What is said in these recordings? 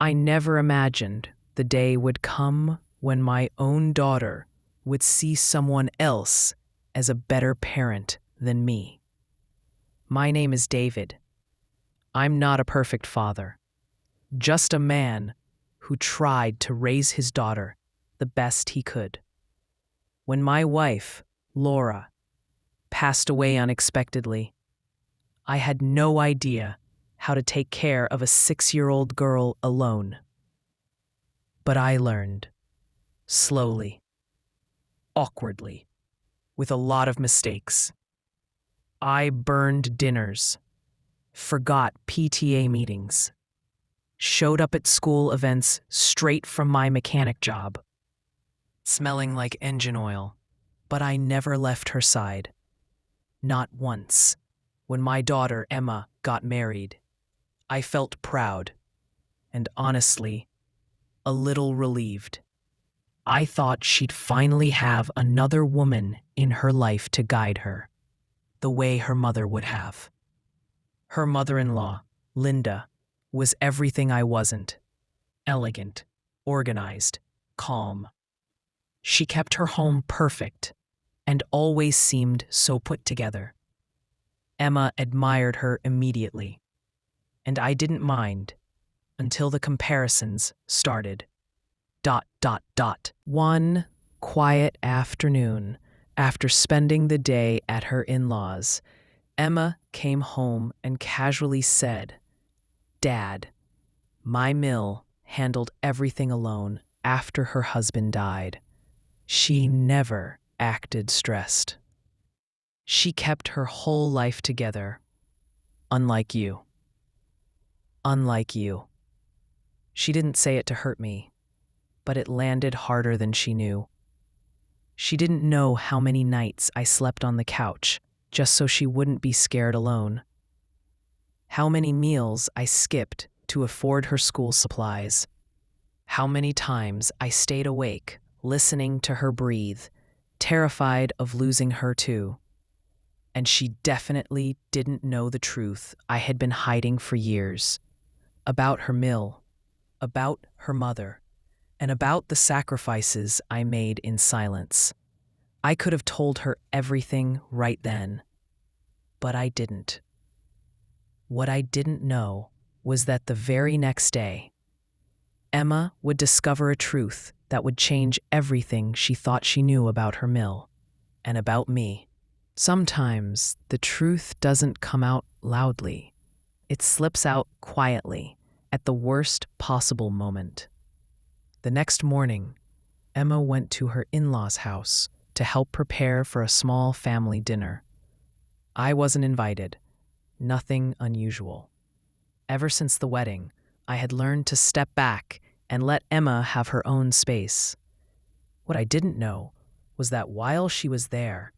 I never imagined the day would come when my own daughter would see someone else as a better parent than me. My name is David. I'm not a perfect father, just a man who tried to raise his daughter the best he could. When my wife, Laura, passed away unexpectedly, I had no idea how to take care of a 6-year-old girl alone. But I learned, slowly, awkwardly, with a lot of mistakes. I burned dinners, forgot PTA meetings, showed up at school events straight from my mechanic job, smelling like engine oil, but I never left her side. Not once. When my daughter, Emma, got married, I felt proud and, honestly, a little relieved. I thought she'd finally have another woman in her life to guide her, the way her mother would have. Her mother-in-law, Linda, was everything I wasn't. Elegant, organized, calm. She kept her home perfect and always seemed so put together. Emma admired her immediately, and I didn't mind until the comparisons started. One quiet afternoon, after spending the day at her in-laws, Emma came home and casually said, "Dad, my mill handled everything alone after her husband died. She never acted stressed. She kept her whole life together, unlike you. Unlike you." She didn't say it to hurt me, but it landed harder than she knew. She didn't know how many nights I slept on the couch just so she wouldn't be scared alone. How many meals I skipped to afford her school supplies. How many times I stayed awake, listening to her breathe, terrified of losing her too. And she definitely didn't know the truth I had been hiding for years. About her mill, about her mother, and about the sacrifices I made in silence. I could have told her everything right then, but I didn't. What I didn't know was that the very next day, Emma would discover a truth that would change everything she thought she knew about her mill and about me. Sometimes the truth doesn't come out loudly. It slips out quietly at the worst possible moment. The next morning, Emma went to her in-laws' house to help prepare for a small family dinner. I wasn't invited. Nothing unusual. Ever since the wedding, I had learned to step back and let Emma have her own space. What I didn't know was that while she was there,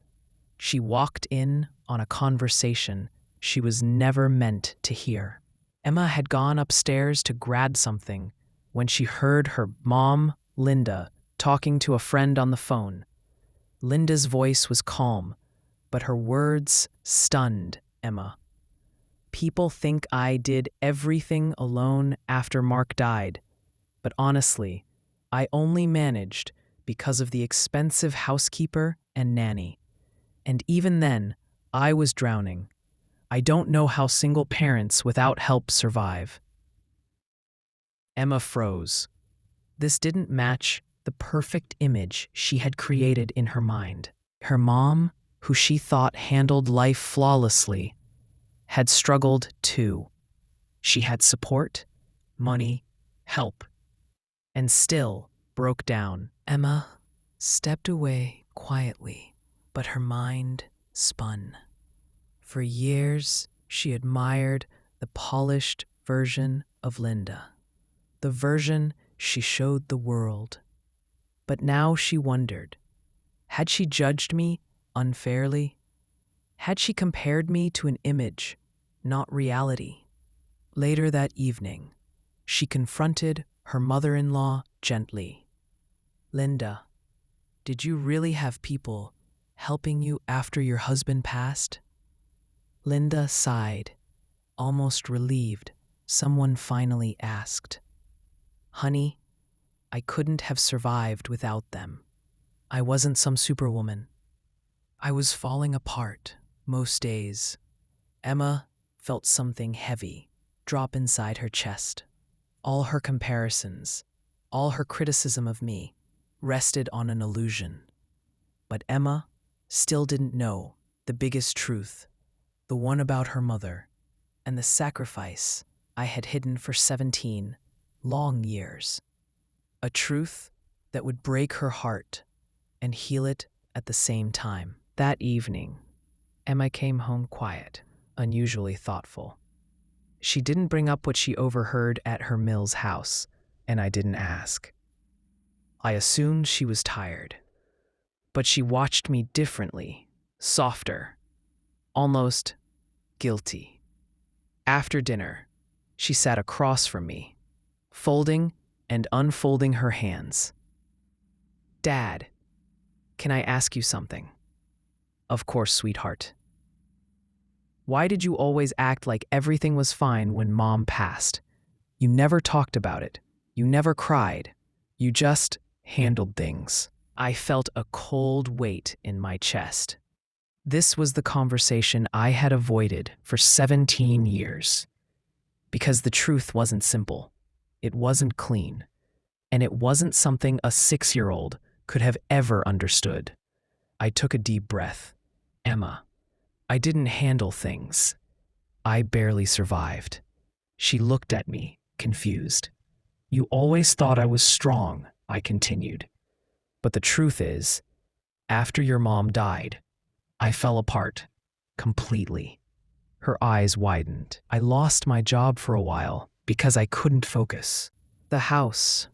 she walked in on a conversation she was never meant to hear. Emma had gone upstairs to grab something when she heard her mom, Linda, talking to a friend on the phone. Linda's voice was calm, but her words stunned Emma. "People think I did everything alone after Mark died, but honestly, I only managed because of the expensive housekeeper and nanny. And even then, I was drowning. I don't know how single parents without help survive." Emma froze. This didn't match the perfect image she had created in her mind. Her mom, who she thought handled life flawlessly, had struggled too. She had support, money, help, and still broke down. Emma stepped away quietly, but her mind spun. For years, she admired the polished version of Linda, the version she showed the world. But now she wondered, had she judged me unfairly? Had she compared me to an image, not reality? Later that evening, she confronted her mother-in-law gently. "Linda, did you really have people helping you after your husband passed?" Linda sighed, almost relieved someone finally asked. Honey, I couldn't have survived without them. I wasn't some superwoman. I was falling apart most days. Emma felt something heavy drop inside her chest. All her comparisons, all her criticism of me, rested on an illusion. But Emma still didn't know the biggest truth, the one about her mother, and the sacrifice I had hidden for 17 long years. A truth that would break her heart and heal it at the same time. That evening, Emma came home quiet, unusually thoughtful. She didn't bring up what she overheard at her Mills house, and I didn't ask. I assumed she was tired. But she watched me differently, softer, almost guilty. After dinner, she sat across from me, folding and unfolding her hands. Dad, can I ask you something? Of course, sweetheart. Why did you always act like everything was fine when Mom passed? You never talked about it. You never cried. You just handled things. I felt a cold weight in my chest. This was the conversation I had avoided for 17 years. Because the truth wasn't simple. It wasn't clean. And it wasn't something a 6-year-old could have ever understood. I took a deep breath. Emma, I didn't handle things. I barely survived. She looked at me, confused. You always thought I was strong, I continued. But the truth is, after your mom died, I fell apart, completely. Her eyes widened. I lost my job for a while because I couldn't focus. The house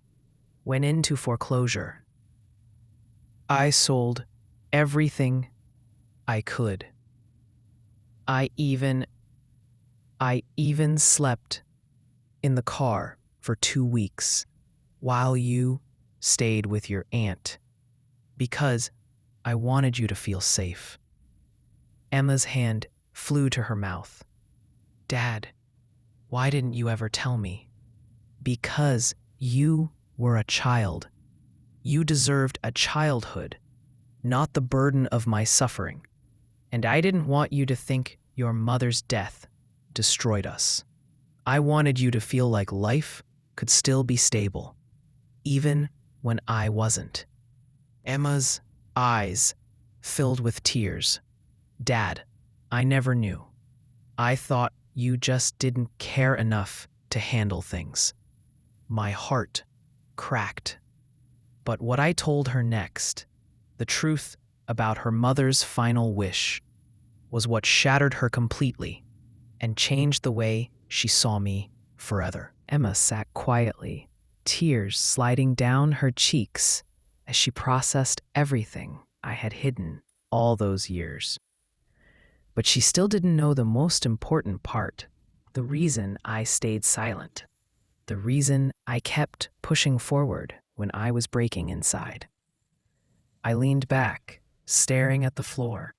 went into foreclosure. I sold everything I could. I even slept in the car for 2 weeks while you stayed with your aunt because I wanted you to feel safe. Emma's hand flew to her mouth. Dad, why didn't you ever tell me? Because you were a child. You deserved a childhood, not the burden of my suffering. And I didn't want you to think your mother's death destroyed us. I wanted you to feel like life could still be stable, even when I wasn't. Emma's eyes filled with tears. Dad, I never knew. I thought you just didn't care enough to handle things. My heart cracked. But what I told her next, the truth about her mother's final wish, was what shattered her completely and changed the way she saw me forever. Emma sat quietly, tears sliding down her cheeks as she processed everything I had hidden all those years. But she still didn't know the most important part, the reason I stayed silent, the reason I kept pushing forward when I was breaking inside. I leaned back, staring at the floor,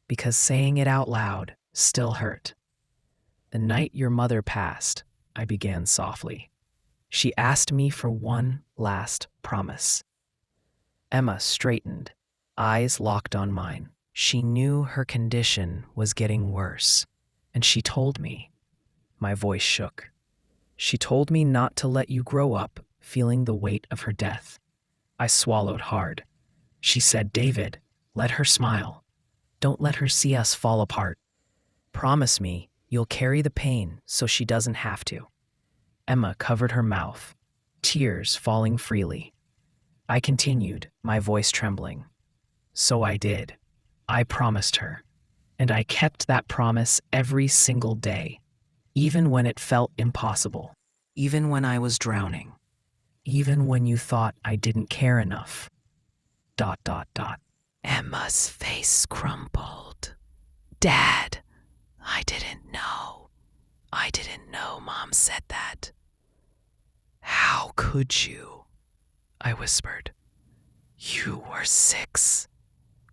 because saying it out loud still hurt. The night your mother passed, I began softly. She asked me for one last promise. Emma straightened, eyes locked on mine. She knew her condition was getting worse, and she told me. My voice shook. She told me not to let you grow up feeling the weight of her death. I swallowed hard. She said, David, let her smile. Don't let her see us fall apart. Promise me you'll carry the pain so she doesn't have to. Emma covered her mouth, tears falling freely. I continued, my voice trembling. So I did. I promised her. And I kept that promise every single day, even when it felt impossible, even when I was drowning, even when you thought I didn't care enough. ... Emma's face crumpled. Dad, I didn't know. I didn't know Mom said that. How could you? I whispered. You were 6.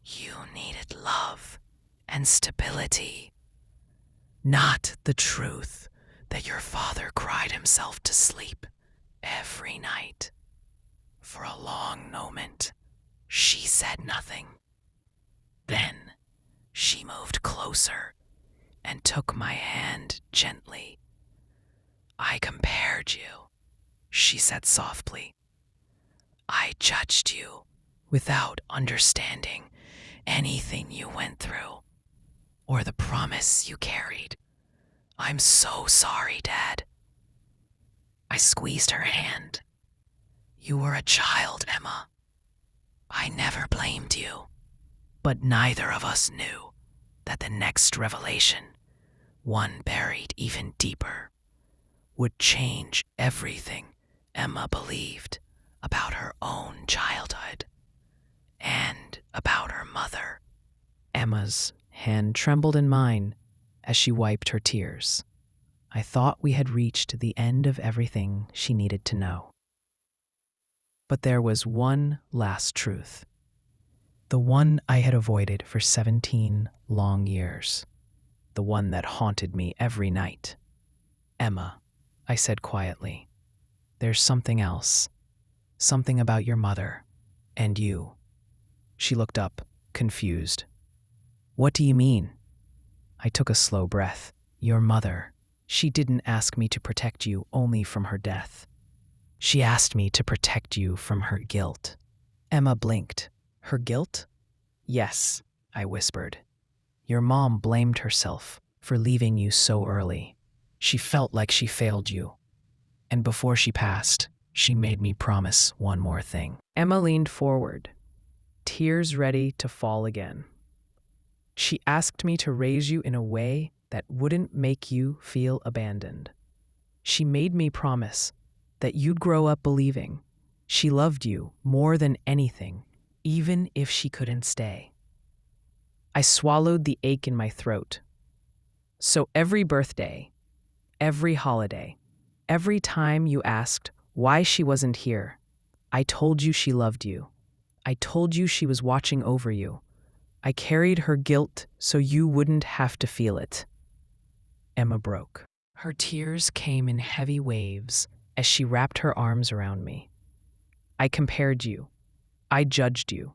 You needed love and stability. Not the truth that your father cried himself to sleep every night. For a long moment, she said nothing. Then she moved closer and took my hand gently. I compared you, she said softly. I judged you without understanding anything you went through or the promise you carried. I'm so sorry, Dad. I squeezed her hand. You were a child, Emma. I never blamed you. But neither of us knew that the next revelation, one buried even deeper, would change everything Emma believed about her own childhood and about her mother. Emma's hand trembled in mine as she wiped her tears. I thought we had reached the end of everything she needed to know. But there was one last truth, the one I had avoided for 17 long years, the one that haunted me every night. Emma, I said quietly, there's something else, something about your mother and you. She looked up, confused. What do you mean? I took a slow breath. Your mother. She didn't ask me to protect you only from her death. She asked me to protect you from her guilt. Emma blinked. Her guilt? Yes, I whispered. Your mom blamed herself for leaving you so early. She felt like she failed you. And before she passed, she made me promise one more thing. Emma leaned forward, tears ready to fall again. She asked me to raise you in a way that wouldn't make you feel abandoned. She made me promise that you'd grow up believing she loved you more than anything, even if she couldn't stay. I swallowed the ache in my throat. So every birthday, every holiday, every time you asked why she wasn't here, I told you she loved you. I told you she was watching over you. I carried her guilt so you wouldn't have to feel it. Emma broke. Her tears came in heavy waves as she wrapped her arms around me. I compared you. I judged you.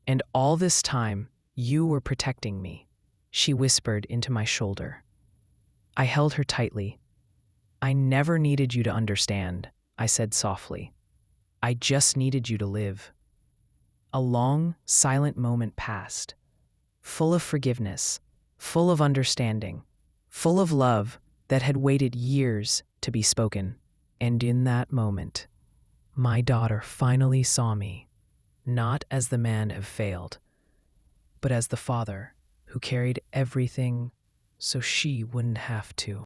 And all this time, you were protecting me, she whispered into my shoulder. I held her tightly. I never needed you to understand, I said softly. I just needed you to live. A long, silent moment passed, full of forgiveness, full of understanding, full of love that had waited years to be spoken. And in that moment, my daughter finally saw me, not as the man who failed, but as the father who carried everything so she wouldn't have to.